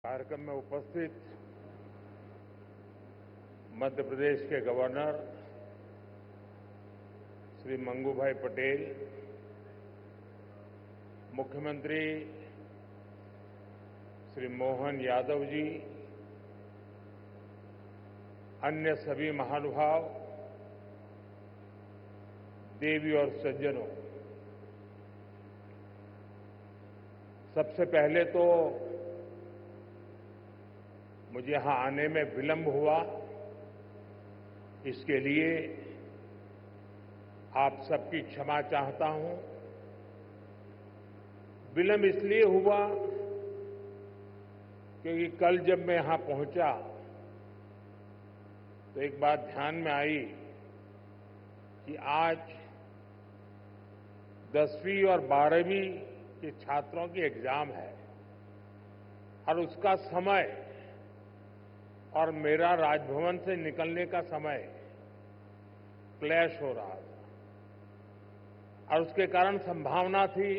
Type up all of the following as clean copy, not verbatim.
कार्यक्रम में उपस्थित मध्य प्रदेश के गवर्नर श्री मंगूभाई पटेल, मुख्यमंत्री श्री मोहन यादव जी, अन्य सभी महानुभाव, देवी और सज्जनों, सबसे पहले तो मुझे यहां आने में विलंब हुआ, इसके लिए आप सबकी क्षमा चाहता हूं। विलंब इसलिए हुआ क्योंकि कल जब मैं यहां पहुंचा तो एक बात ध्यान में आई कि आज 10वीं और 12वीं के छात्रों की एग्जाम है और उसका समय और मेरा राजभवन से निकलने का समय क्लैश हो रहा था और उसके कारण संभावना थी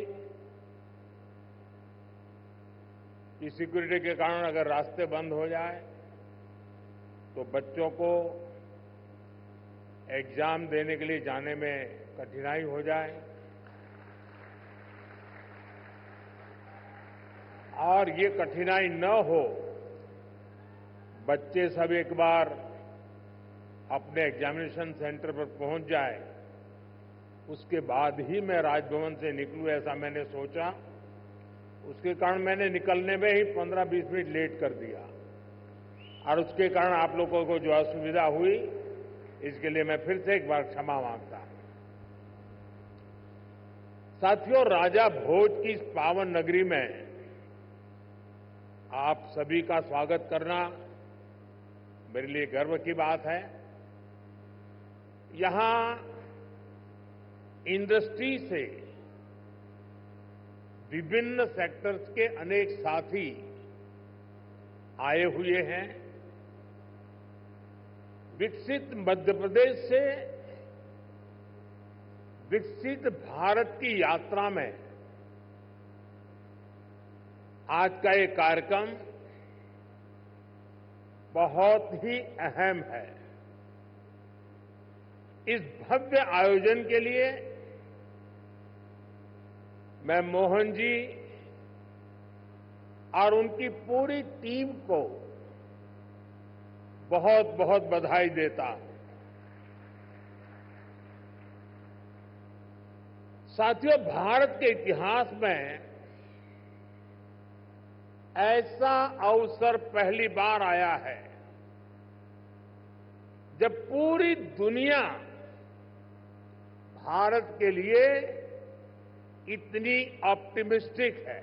कि सिक्योरिटी के कारण अगर रास्ते बंद हो जाए तो बच्चों को एग्जाम देने के लिए जाने में कठिनाई हो जाए और ये कठिनाई न हो, बच्चे सब एक बार अपने एग्जामिनेशन सेंटर पर पहुंच जाए, उसके बाद ही मैं राजभवन से निकलूं, ऐसा मैंने सोचा। उसके कारण मैंने निकलने में ही 15-20 मिनट लेट कर दिया और उसके कारण आप लोगों को जो असुविधा हुई, इसके लिए मैं फिर से एक बार क्षमा मांगता हूं। साथियों, राजा भोज की इस पावन नगरी में आप सभी का स्वागत करना मेरे लिए गर्व की बात है। यहां इंडस्ट्री से विभिन्न सेक्टर्स के अनेक साथी आए हुए हैं। विकसित मध्य प्रदेश से विकसित भारत की यात्रा में आज का ये कार्यक्रम बहुत ही अहम है। इस भव्य आयोजन के लिए मैं मोहन जी और उनकी पूरी टीम को बहुत बहुत बधाई देता हूं। साथियों, भारत के इतिहास में ऐसा अवसर पहली बार आया है जब पूरी दुनिया भारत के लिए इतनी ऑप्टिमिस्टिक है।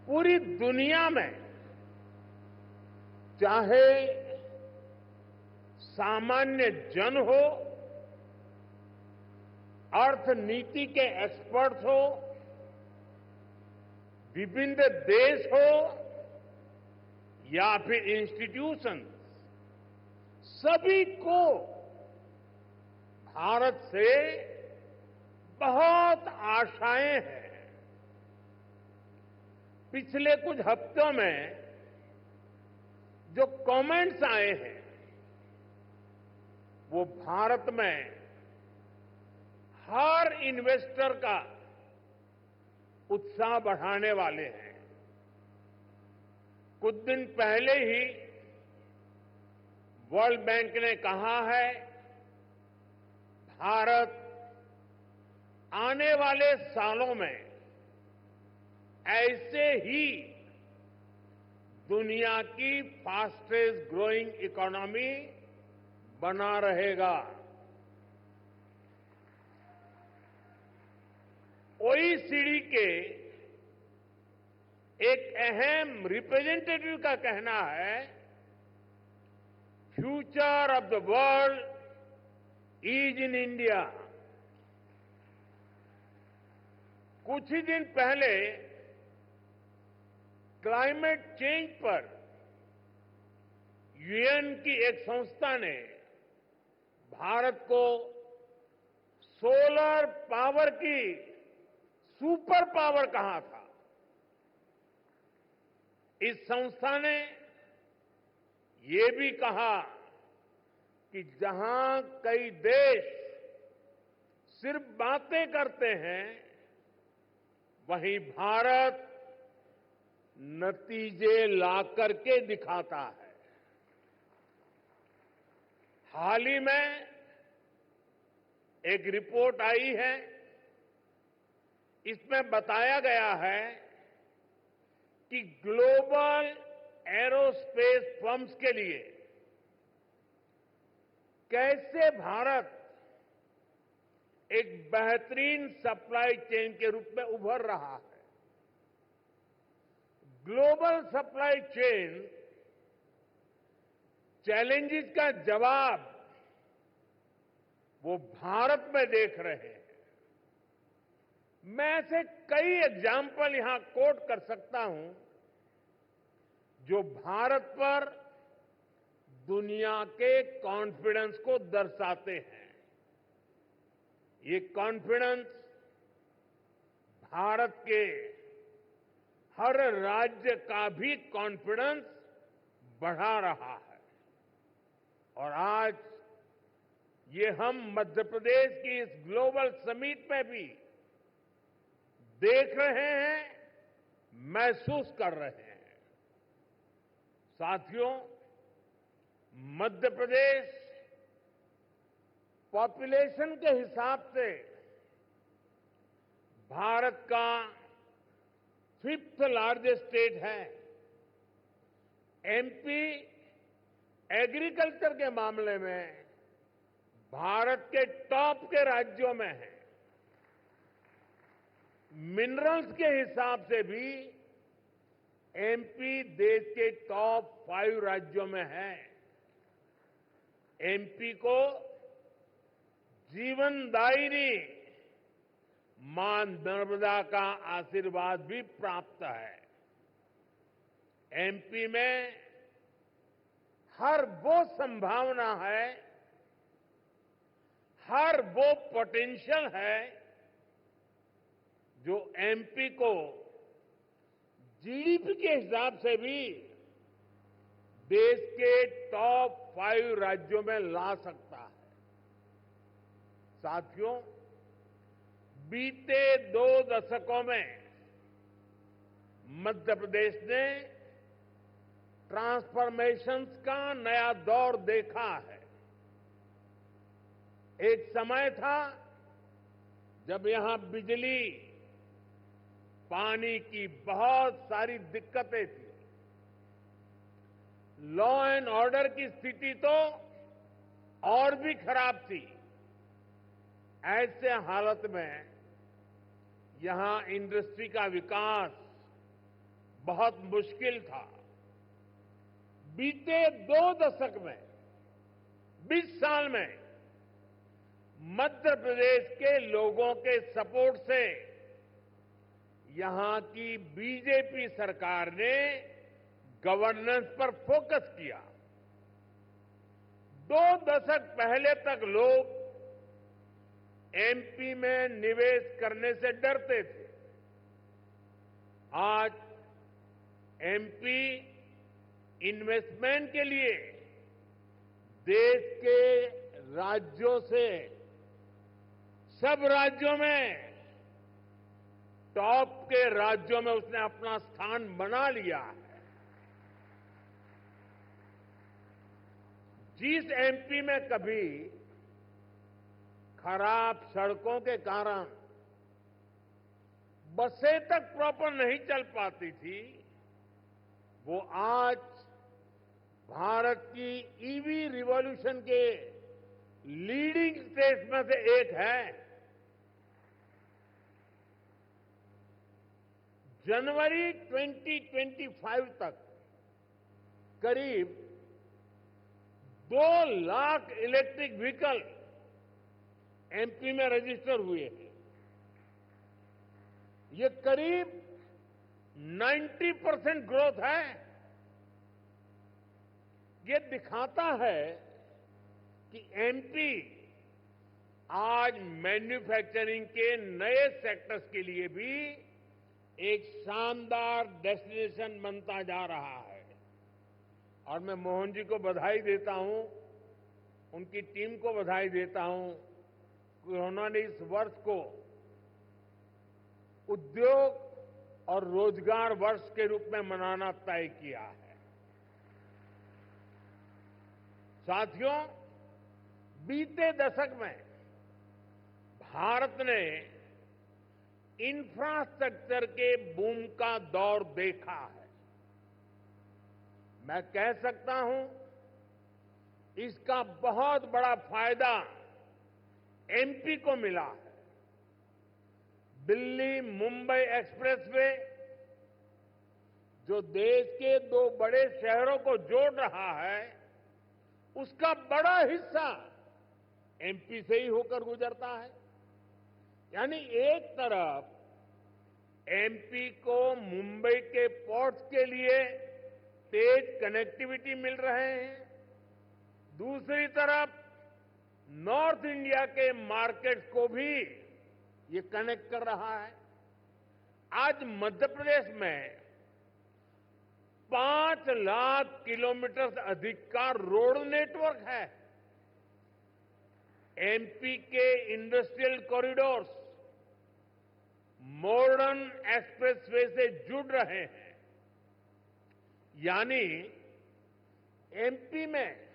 पूरी दुनिया में चाहे सामान्य जन हो, अर्थनीति के एक्सपर्ट्स हो, विभिन्न देश हो या फिर इंस्टीट्यूशन, सभी को भारत से बहुत आशाएं हैं। पिछले कुछ हफ्तों में जो कमेंट्स आए हैं वो भारत में हर इन्वेस्टर का उत्साह बढ़ाने वाले हैं। कुछ दिन पहले ही वर्ल्ड बैंक ने कहा है, भारत आने वाले सालों में ऐसे ही दुनिया की फास्टेस्ट ग्रोइंग इकोनॉमी बना रहेगा। ओईसीडी के एक अहम रिप्रेजेंटेटिव का कहना है, future of the world is in India. कुछ ही दिन पहले क्लाइमेट चेंज पर यूएन की एक संस्था ने भारत को सोलर पावर की सुपर पावर कहा था। इस संस्था ने ये भी कहा कि जहां कई देश सिर्फ बातें करते हैं, वहीं भारत नतीजे ला करके दिखाता है। हाल ही में एक रिपोर्ट आई है, इसमें बताया गया है कि ग्लोबल एरोस्पेस फर्म्स के लिए कैसे भारत एक बेहतरीन सप्लाई चेन के रूप में उभर रहा है। ग्लोबल सप्लाई चेन चैलेंजेस का जवाब वो भारत में देख रहे हैं। मैं ऐसे कई एग्जाम्पल यहां कोट कर सकता हूं जो भारत पर दुनिया के कॉन्फिडेंस को दर्शाते हैं। ये कॉन्फिडेंस भारत के हर राज्य का भी कॉन्फिडेंस बढ़ा रहा है। और आज ये हम मध्य प्रदेश की इस ग्लोबल समिट में भी देख रहे हैं, महसूस कर रहे हैं। साथियों, मध्य प्रदेश पॉपुलेशन के हिसाब से भारत का 5th लार्जेस्ट स्टेट है। एमपी एग्रीकल्चर के मामले में भारत के टॉप के राज्यों में है। मिनरल्स के हिसाब से भी एमपी देश के टॉप 5 राज्यों में है। एमपी को जीवनदायिनी मां नर्मदा का आशीर्वाद भी प्राप्त है। एमपी में हर वो संभावना है, हर वो पोटेंशियल है जो एमपी को जीडीपी के हिसाब से भी देश के टॉप 5 राज्यों में ला सकता है। साथियों, बीते 2 दशकों में मध्य प्रदेश ने ट्रांसफॉर्मेशंस का नया दौर देखा है। एक समय था जब यहां बिजली, पानी की बहुत सारी दिक्कतें थी। लॉ एंड ऑर्डर की स्थिति तो और भी खराब थी। ऐसे हालत में यहां इंडस्ट्री का विकास बहुत मुश्किल था। बीते 2 दशक में, 20 साल में मध्य प्रदेश के लोगों के सपोर्ट से यहां की बीजेपी सरकार ने गवर्नेंस पर फोकस किया। 2 दशक पहले तक लोग एमपी में निवेश करने से डरते थे। आज एमपी इन्वेस्टमेंट के लिए देश के राज्यों से सब राज्यों में, टॉप के राज्यों में उसने अपना स्थान बना लिया है। जिस एमपी में कभी खराब सड़कों के कारण बसें तक प्रॉपर नहीं चल पाती थी, वो आज भारत की ईवी रिवॉल्यूशन के लीडिंग स्टेट्स में से एक है। जनवरी 2025 तक करीब 2 लाख इलेक्ट्रिक व्हीकल एमपी में रजिस्टर हुए हैं। ये करीब 90% ग्रोथ है। ये दिखाता है कि एमपी आज मैन्युफैक्चरिंग के नए सेक्टर्स के लिए भी एक शानदार डेस्टिनेशन बनता जा रहा है। और मैं मोहन जी को बधाई देता हूं, उनकी टीम को बधाई देता हूं कि उन्होंने इस वर्ष को उद्योग और रोजगार वर्ष के रूप में मनाना तय किया है। साथियों, बीते दशक में भारत ने इंफ्रास्ट्रक्चर के बूम का दौर देखा है। मैं कह सकता हूं, इसका बहुत बड़ा फायदा एमपी को मिला है। दिल्ली मुंबई एक्सप्रेसवे जो देश के दो बड़े शहरों को जोड़ रहा है, उसका बड़ा हिस्सा एमपी से ही होकर गुजरता है। यानी एक तरफ एमपी को मुंबई के पोर्ट्स के लिए तेज कनेक्टिविटी मिल रहे हैं, दूसरी तरफ नॉर्थ इंडिया के मार्केट्स को भी ये कनेक्ट कर रहा है। आज मध्य प्रदेश में 5 लाख किलोमीटर से अधिक का रोड नेटवर्क है। एमपी के इंडस्ट्रियल कॉरिडोर्स मॉडर्न एक्सप्रेसवे से जुड़ रहे हैं। यानी एमपी में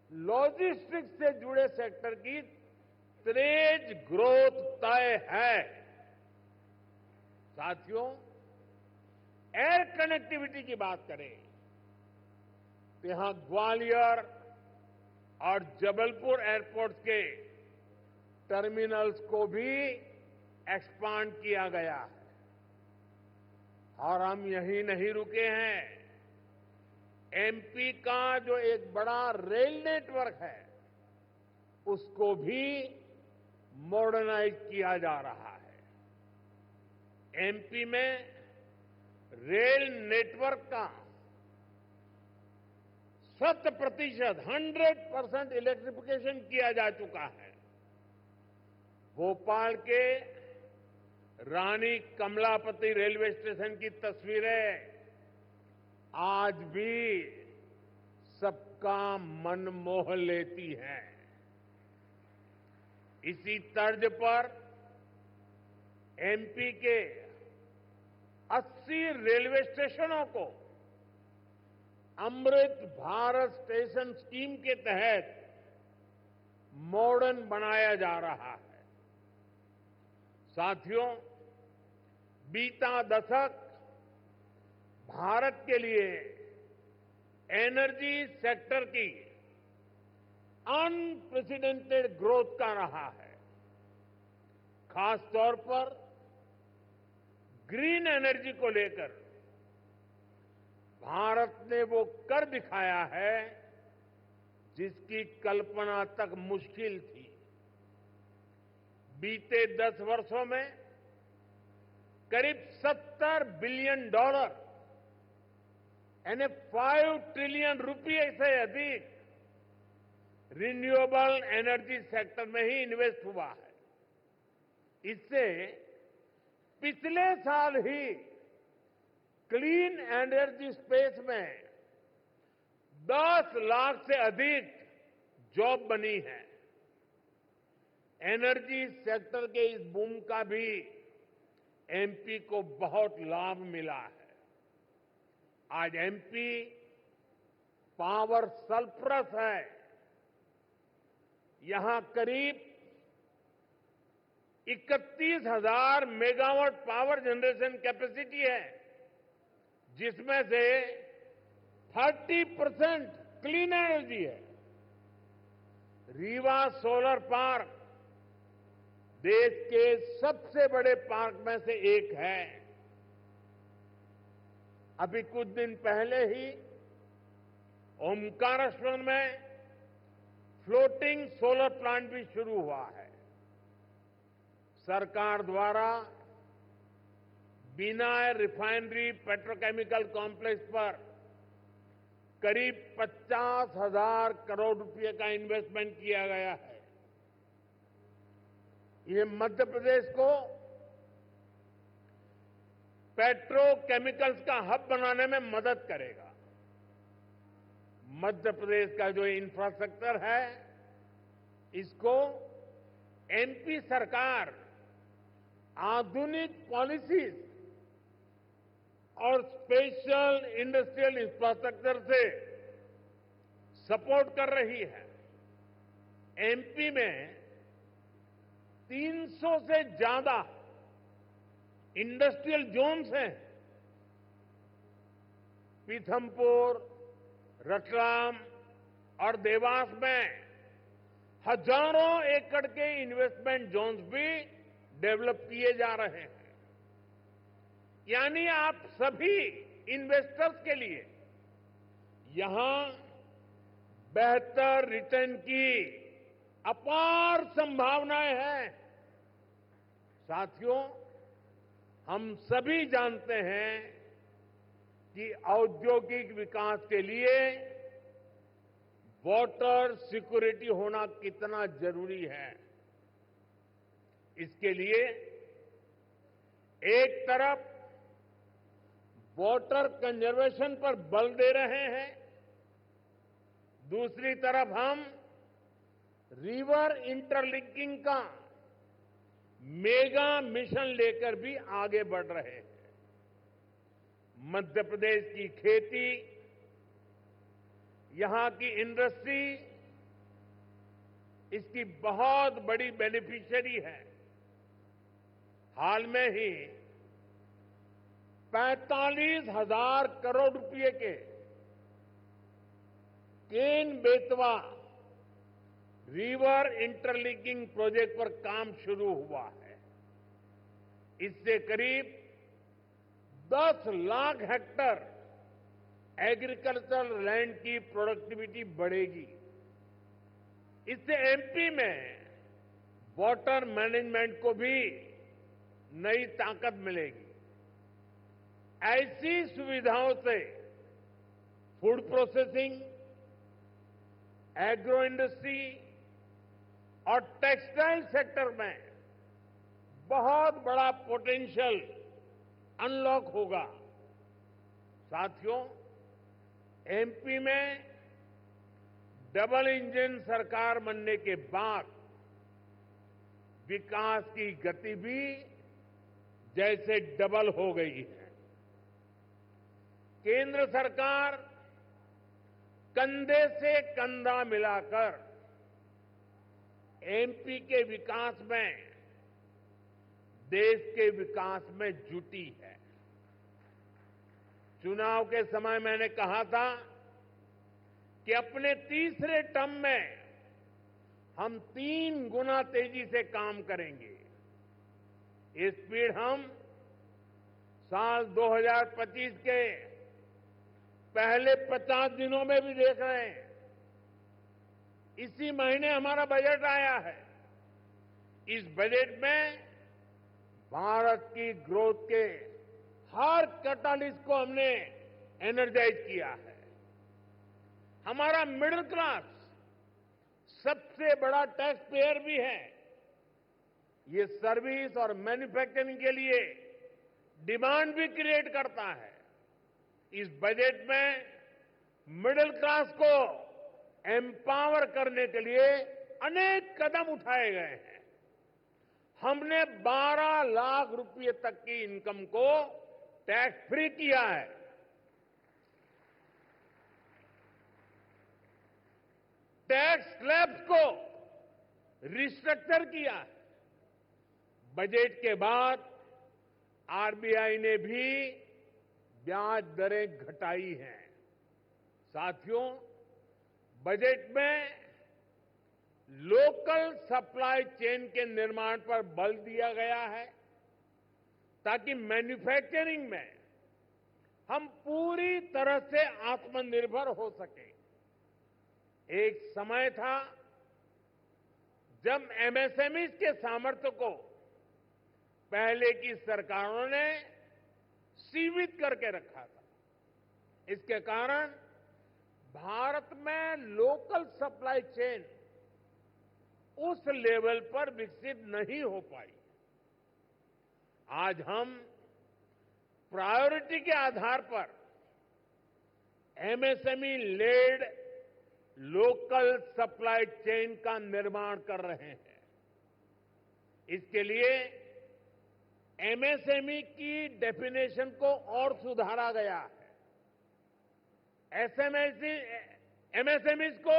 लॉजिस्टिक्स से जुड़े सेक्टर की तेज ग्रोथ तय है। साथियों, एयर कनेक्टिविटी की बात करें तो यहां ग्वालियर और जबलपुर एयरपोर्ट्स के टर्मिनल्स को भी एक्सपांड किया गया है। और हम यहीं नहीं रुके हैं। एमपी का जो एक बड़ा रेल नेटवर्क है, उसको भी मॉडर्नाइज किया जा रहा है। एमपी में रेल नेटवर्क का 100% इलेक्ट्रिफिकेशन किया जा चुका है। भोपाल के रानी कमलापति रेलवे स्टेशन की तस्वीरें आज भी सबका मन मोह लेती हैं। इसी तर्ज पर एमपी के 80 रेलवे स्टेशनों को अमृत भारत स्टेशन स्कीम के तहत मॉडर्न बनाया जा रहा है। साथियों, बीता दशक भारत के लिए एनर्जी सेक्टर की अनप्रेसिडेंटेड ग्रोथ का रहा है। खासतौर पर ग्रीन एनर्जी को लेकर भारत ने वो कर दिखाया है जिसकी कल्पना तक मुश्किल थी। बीते 10 वर्षों में करीब $70 बिलियन यानी 5 ट्रिलियन रुपये से अधिक रिन्यूएबल एनर्जी सेक्टर में ही इन्वेस्ट हुआ है। इससे पिछले साल ही क्लीन एनर्जी स्पेस में 10 लाख से अधिक जॉब बनी है। एनर्जी सेक्टर के इस बूम का भी एमपी को बहुत लाभ मिला है। आज एमपी पावर सरप्लस है। यहां करीब 31,000 मेगावाट पावर जनरेशन कैपेसिटी है, जिसमें से 30% क्लीन एनर्जी है। रीवा सोलर पार्क देश के सबसे बड़े पार्क में से एक है। अभी कुछ दिन पहले ही ओमकारेश्वर में फ्लोटिंग सोलर प्लांट भी शुरू हुआ है। सरकार द्वारा बिना रिफाइनरी पेट्रोकेमिकल कॉम्प्लेक्स पर करीब 50,000 करोड़ रुपए का इन्वेस्टमेंट किया गया है। ये मध्य प्रदेश को पेट्रोकेमिकल्स का हब बनाने में मदद करेगा। मध्य प्रदेश का जो इंफ्रास्ट्रक्चर है, इसको एमपी सरकार आधुनिक पॉलिसीज और स्पेशल इंडस्ट्रियल इंफ्रास्ट्रक्चर से सपोर्ट कर रही है। एमपी में 300 से ज्यादा इंडस्ट्रियल जोन्स हैं। पीथमपुर, रतलाम और देवास में हजारों एकड़ के इन्वेस्टमेंट जोन्स भी डेवलप किए जा रहे हैं। यानी आप सभी इन्वेस्टर्स के लिए यहां बेहतर रिटर्न की अपार संभावनाएं हैं। साथियों, हम सभी जानते हैं कि औद्योगिक विकास के लिए वाटर सिक्योरिटी होना कितना जरूरी है। इसके लिए एक तरफ वाटर कंजर्वेशन पर बल दे रहे हैं, दूसरी तरफ हम रिवर इंटरलिंकिंग का मेगा मिशन लेकर भी आगे बढ़ रहे हैं। मध्य प्रदेश की खेती, यहां की इंडस्ट्री इसकी बहुत बड़ी बेनिफिशियरी है। हाल में ही 45,000 करोड़ रुपए के Ken Betwa river interlinking project पर काम शुरू हुआ है। इससे करीब 10 लाख हेक्टेयर एग्रीकल्चरल लैंड की प्रोडक्टिविटी बढ़ेगी। इससे एमपी में वाटर मैनेजमेंट को भी नई ताकत मिलेगी। ऐसी सुविधाओं से फूड प्रोसेसिंग, एग्रो इंडस्ट्री और टेक्सटाइल सेक्टर में बहुत बड़ा पोटेंशियल अनलॉक होगा। साथियों, एमपी में डबल इंजन सरकार बनने के बाद विकास की गति भी जैसे डबल हो गई है। केंद्र सरकार कंधे से कंधा मिलाकर एमपी के विकास में, देश के विकास में जुटी है। चुनाव के समय मैंने कहा था कि अपने तीसरे टर्म में हम 3 गुना तेजी से काम करेंगे। ये स्पीड हम साल 2025 के पहले 50 दिनों में भी देख रहे हैं। इसी महीने हमारा बजट आया है। इस बजट में भारत की ग्रोथ के हर कैटालिस्ट को हमने एनर्जाइज किया है। हमारा मिडिल क्लास सबसे बड़ा टैक्स पेयर भी है। ये सर्विस और मैन्युफैक्चरिंग के लिए डिमांड भी क्रिएट करता है। इस बजट में मिडिल क्लास को एम्पावर करने के लिए अनेक कदम उठाए गए हैं। हमने 12 लाख रुपए तक की इनकम को टैक्स फ्री किया है। टैक्स स्लैब्स को रिस्ट्रक्चर किया है। बजट के बाद आरबीआई ने भी ब्याज दरें घटाई हैं। साथियों, बजट में लोकल सप्लाई चेन के निर्माण पर बल दिया गया है ताकि मैन्युफैक्चरिंग में हम पूरी तरह से आत्मनिर्भर हो सकें। एक समय था जब एमएसएमई के सामर्थ्य को पहले की सरकारों ने सीमित करके रखा था। इसके कारण भारत में लोकल सप्लाई चेन उस लेवल पर विकसित नहीं हो पाई। आज हम प्रायोरिटी के आधार पर MSME led local supply chain का निर्माण कर रहे हैं। इसके लिए एमएसएमई की डेफिनेशन को और सुधारा गया है। एमएसएमईज को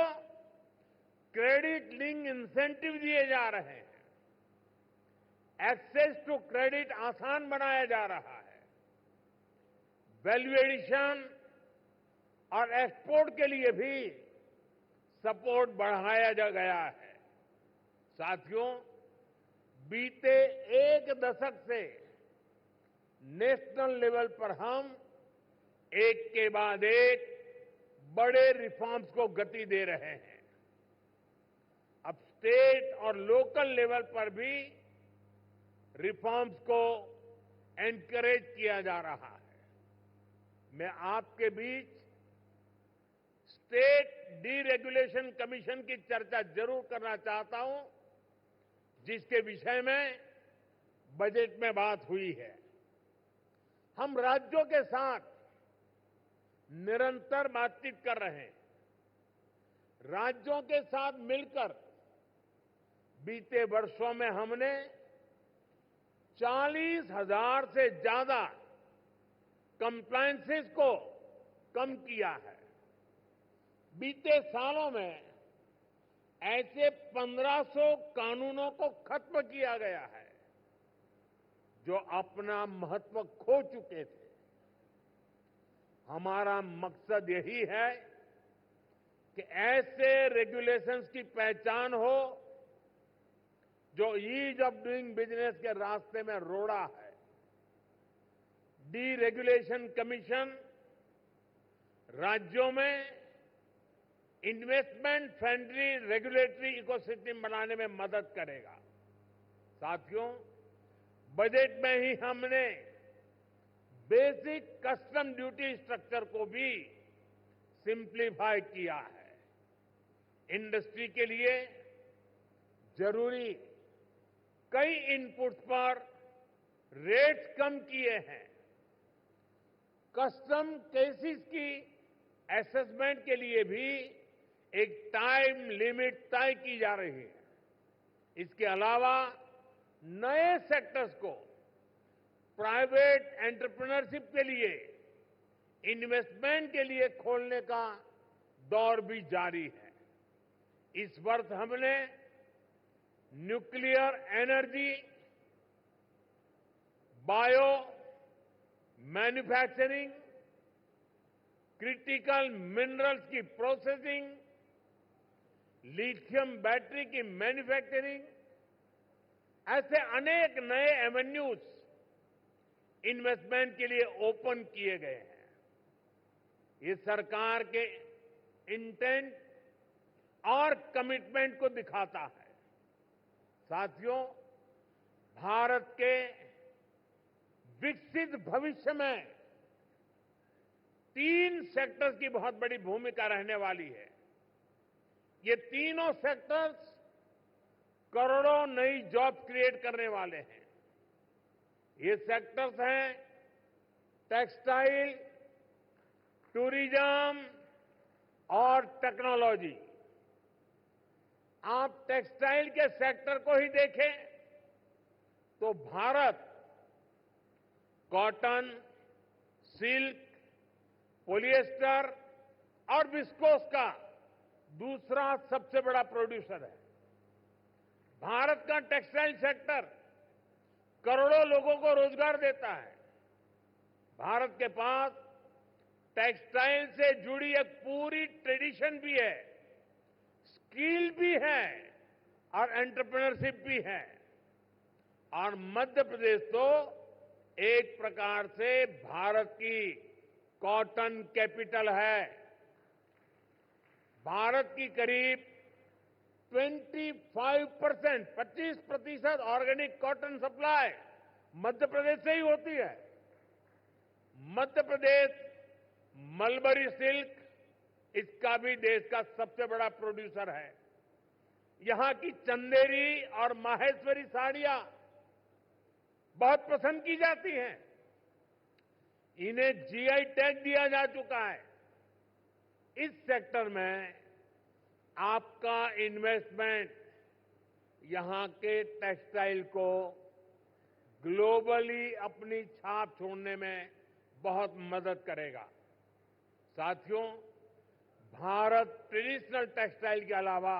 क्रेडिट लिंक इंसेंटिव दिए जा रहे हैं। एक्सेस टू क्रेडिट आसान बनाया जा रहा है। वैल्यू एडिशन और एक्सपोर्ट के लिए भी सपोर्ट बढ़ाया जा गया है। साथियों, बीते एक दशक से नेशनल लेवल पर हम एक के बाद एक बड़े रिफॉर्म्स को गति दे रहे हैं। अब स्टेट और लोकल लेवल पर भी रिफॉर्म्स को एनकरेज किया जा रहा है। मैं आपके बीच स्टेट डीरेगुलेशन कमीशन की चर्चा जरूर करना चाहता हूं, जिसके विषय में बजट में बात हुई है। हम राज्यों के साथ निरंतर बातचीत कर रहे हैं। राज्यों के साथ मिलकर बीते वर्षों में हमने 40,000 से ज्यादा कंप्लायंसेस को कम किया है। बीते सालों में ऐसे 1500 कानूनों को खत्म किया गया है जो अपना महत्व खो चुके थे। हमारा मकसद यही है कि ऐसे रेगुलेशंस की पहचान हो जो ईज ऑफ डूइंग बिजनेस के रास्ते में रोड़ा है। डीरेगुलेशन कमीशन राज्यों में इन्वेस्टमेंट फ्रेंडली रेगुलेटरी इकोसिस्टम बनाने में मदद करेगा। साथियों, बजट में ही हमने बेसिक कस्टम ड्यूटी स्ट्रक्चर को भी सिंप्लीफाई किया है। इंडस्ट्री के लिए जरूरी कई इनपुट्स पर रेट्स कम किए हैं। कस्टम केसेस की असेसमेंट के लिए भी एक टाइम लिमिट तय की जा रही है। इसके अलावा नए सेक्टर्स को प्राइवेट एंटरप्रेन्योरशिप के लिए इन्वेस्टमेंट के लिए खोलने का दौर भी जारी है। इस वर्ष हमने nuclear energy, bio manufacturing, critical minerals की प्रोसेसिंग, लिथियम बैटरी की मैन्युफैक्चरिंग, ऐसे अनेक नए एवेन्यूज इन्वेस्टमेंट के लिए ओपन किए गए हैं। ये सरकार के इंटेंट और कमिटमेंट को दिखाता है। साथियों, भारत के विकसित भविष्य में 3 सेक्टर्स की बहुत बड़ी भूमिका रहने वाली है। ये तीनों सेक्टर्स करोड़ों नई जॉब क्रिएट करने वाले हैं। ये सेक्टर्स हैं टेक्सटाइल, टूरिज्म और टेक्नोलॉजी। आप टेक्सटाइल के सेक्टर को ही देखें तो भारत कॉटन, सिल्क, पॉलिएस्टर और विस्कोस का दूसरा सबसे बड़ा प्रोड्यूसर है। भारत का टेक्सटाइल सेक्टर करोड़ों लोगों को रोजगार देता है। भारत के पास टेक्सटाइल से जुड़ी एक पूरी ट्रेडिशन भी है, स्किल भी है और एंटरप्रेन्योरशिप भी है। और मध्य प्रदेश तो एक प्रकार से भारत की कॉटन कैपिटल है। भारत की करीब 25% organic cotton supply Madhya Pradesh से ही होती है। मध्य प्रदेश मलबरी सिल्क, इसका भी देश का सबसे बड़ा प्रोड्यूसर है। यहां की चंदेरी और माहेश्वरी साड़ियां बहुत पसंद की जाती हैं। इन्हें जीआई टैग दिया जा चुका है। इस सेक्टर में आपका इन्वेस्टमेंट यहां के टेक्सटाइल को ग्लोबली अपनी छाप छोड़ने में बहुत मदद करेगा। साथियों, भारत ट्रेडिशनल टेक्सटाइल के अलावा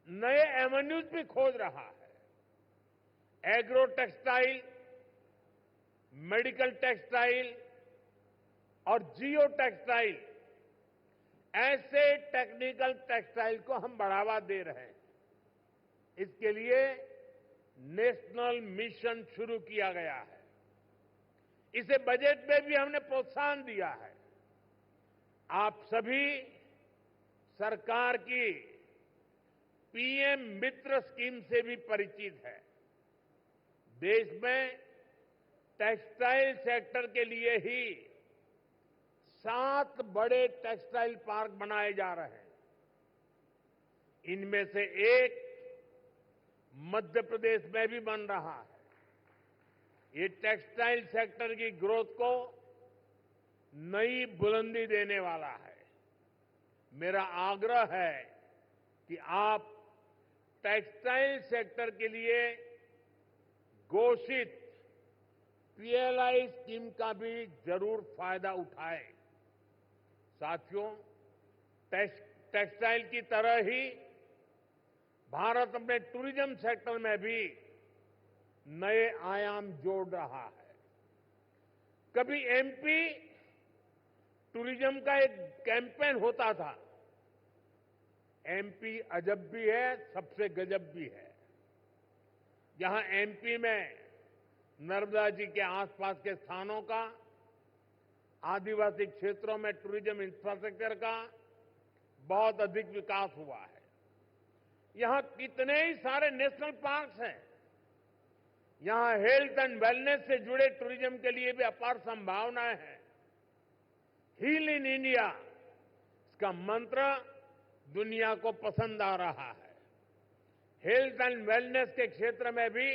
नए एवेन्यूज भी खोज रहा है। एग्रो टेक्सटाइल, मेडिकल टेक्सटाइल और जियो टेक्सटाइल, ऐसे टेक्निकल टेक्सटाइल को हम बढ़ावा दे रहे हैं। इसके लिए नेशनल मिशन शुरू किया गया है। इसे बजट में भी हमने प्रोत्साहन दिया है। आप सभी सरकार की पीएम मित्र स्कीम से भी परिचित है। देश में टेक्सटाइल सेक्टर के लिए ही 7 बड़े टेक्सटाइल पार्क बनाए जा रहे हैं। इनमें से एक मध्य प्रदेश में भी बन रहा है। ये टेक्सटाइल सेक्टर की ग्रोथ को नई बुलंदी देने वाला है। मेरा आग्रह है कि आप टेक्सटाइल सेक्टर के लिए घोषित पीएलआई स्कीम का भी जरूर फायदा उठाएं। साथियों, टेक्सटाइल की तरह ही भारत अपने टूरिज्म सेक्टर में भी नए आयाम जोड़ रहा है। कभी एमपी टूरिज्म का एक कैंपेन होता था, एमपी अजब भी है, सबसे गजब भी है। यहां एमपी में नर्मदा जी के आसपास के स्थानों का, आदिवासी क्षेत्रों में टूरिज्म इंफ्रास्ट्रक्चर का बहुत अधिक विकास हुआ है। यहां कितने ही सारे नेशनल पार्क्स हैं। यहां हेल्थ एंड वेलनेस से जुड़े टूरिज्म के लिए भी अपार संभावनाएं हैं। हील इन इंडिया, इसका मंत्र दुनिया को पसंद आ रहा है। हेल्थ एंड वेलनेस के क्षेत्र में भी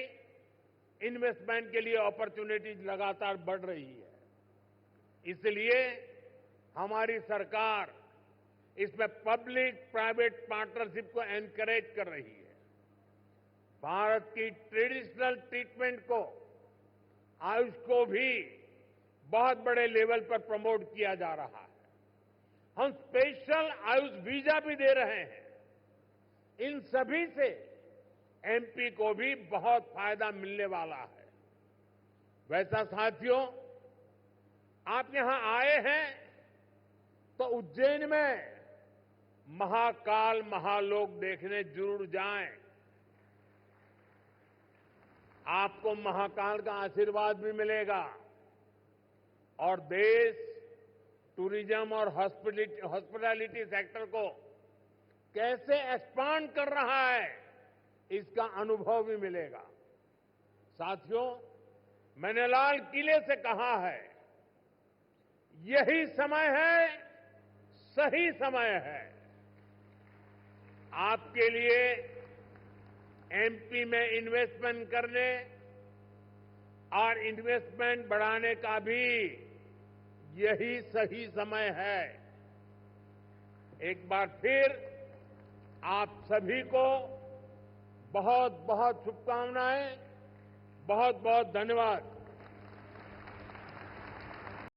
इन्वेस्टमेंट के लिए अपॉर्चुनिटीज लगातार बढ़ रही है। इसलिए हमारी सरकार इसमें पब्लिक प्राइवेट पार्टनरशिप को एनकरेज कर रही है। भारत की ट्रेडिशनल ट्रीटमेंट को, आयुष को भी बहुत बड़े लेवल पर प्रमोट किया जा रहा है। हम स्पेशल आयुष वीजा भी दे रहे हैं। इन सभी से एमपी को भी बहुत फायदा मिलने वाला है। वैसा साथियों, आप यहां आए हैं तो उज्जैन में महाकाल महालोक देखने जरूर जाएं। आपको महाकाल का आशीर्वाद भी मिलेगा और देश टूरिज्म और हॉस्पिटैलिटी सेक्टर को कैसे एक्सपांड कर रहा है, इसका अनुभव भी मिलेगा। साथियों, मैंने लाल किले से कहा है, यही समय है, सही समय है आपके लिए एमपी में इन्वेस्टमेंट करने और इन्वेस्टमेंट बढ़ाने का भी यही सही समय है। एक बार फिर आप सभी को बहुत बहुत शुभकामनाएं, बहुत बहुत धन्यवाद।